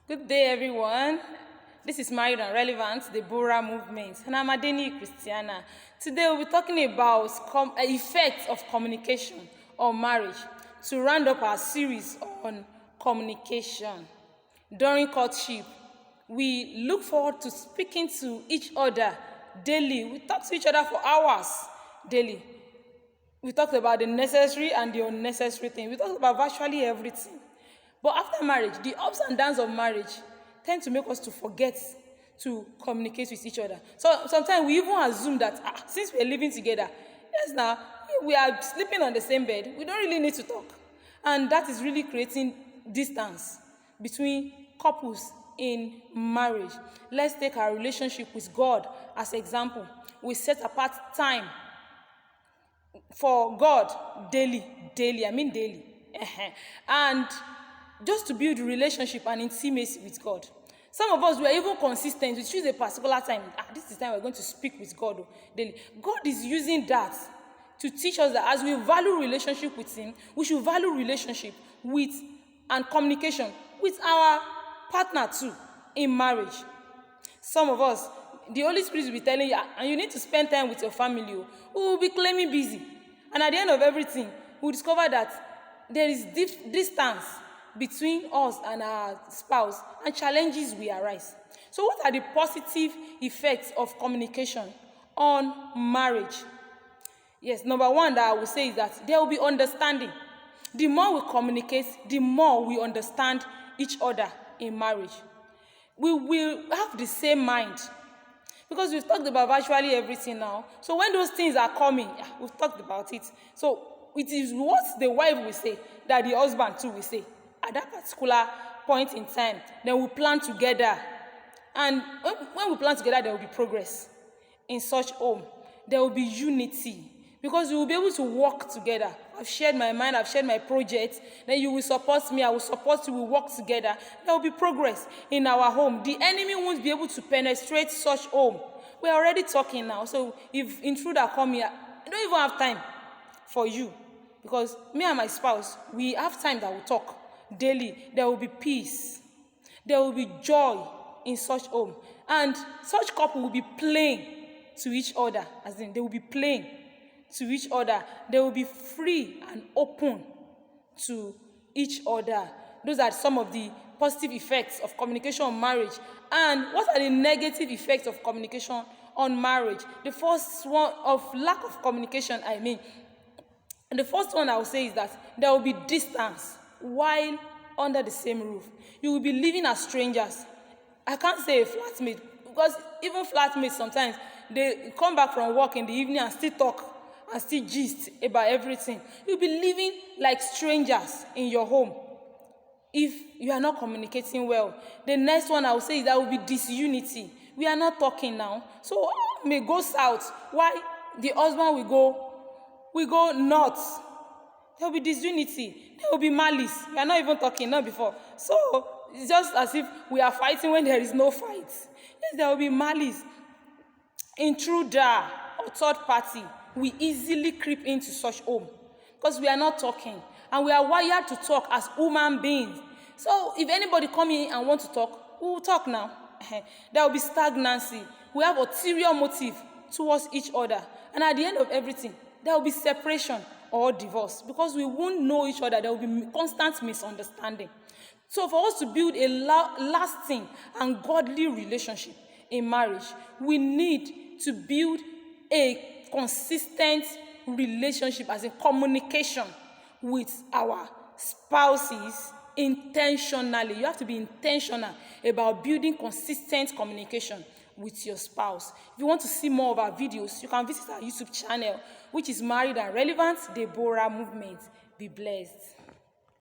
Good day, everyone. This is Marital Relevant, the Bora movement, and I'm Adeni Christiana. Today, we'll be talking about effects of communication on marriage to round up our series on communication. During courtship, we look forward to speaking to each other daily. We talk to each other for hours daily. We talked about the necessary and the unnecessary thing. We talked about virtually everything. But after marriage, the ups and downs of marriage tend to make us to forget to communicate with each other. So sometimes we even assume that since we're living together, yes, now we are sleeping on the same bed, we don't really need to talk. And that is really creating distance between couples in marriage. Let's take our relationship with God as an example. We set apart time for God daily, and just to build relationship and intimacy with God. Some of us were even consistent. We choose a particular time. This is the time we're going to speak with God daily. God is using that to teach us that as we value relationship with Him, we should value relationship with and communication with our partner too in marriage. Some of us, the Holy Spirit will be telling you, and you need to spend time with your family. We will be claiming busy. And at the end of everything, we'll discover that there is distance between us and our spouse, and challenges will arise. So what are the positive effects of communication on marriage? Yes, number one that I will say is that there will be understanding. The more we communicate, the more we understand each other in marriage. We will have the same mind, because we've talked about virtually everything now. So when those things are coming, we've talked about it. So it is what the wife will say that the husband too will say at that particular point in time. Then we plan together. And when we plan together, there will be progress in such home. There will be unity, because we will be able to work together. I've shared my mind, I've shared my project. Then you will support me, I will support you, we'll work together. There will be progress in our home. The enemy won't be able to penetrate such home. We're already talking now. So if intruder come here, I don't even have time for you. Because me and my spouse, we have time that we'll talk daily. There will be peace. There will be joy in such home. And such couple will be playing to each other. As in, they will be playing to each other. They will be free and open to each other. Those are some of the positive effects of communication on marriage. And what are the negative effects of communication on marriage? The first one of lack of communication, the first one I will say is that there will be distance while under the same roof. You will be living as strangers. I can't say a flatmate, because even flatmates sometimes, they come back from work in the evening and still talk and still gist about everything. You'll be living like strangers in your home if you are not communicating well. The next one I will say is there will be disunity. We are not talking now. So may go south. Why? The husband will go north. There will be disunity. There will be malice. We are not even talking, not before. So it's just as if we are fighting when there is no fight. Yes, there will be malice. Intruder or third party, we easily creep into such home because we are not talking, and we are wired to talk as human beings. So if anybody come in and want to talk, we will talk now. There will be stagnancy. We have ulterior motive towards each other, and at the end of everything, there will be separation or divorce, because we won't know each other. There will be constant misunderstanding. So for us to build a lasting and godly relationship in marriage, we need to build a consistent relationship, as in communication with our spouses intentionally. You have to be intentional about building consistent communication with your spouse. If you want to see more of our videos, you can visit our YouTube channel, which is Married and Relevant, the Bora Movement. Be blessed.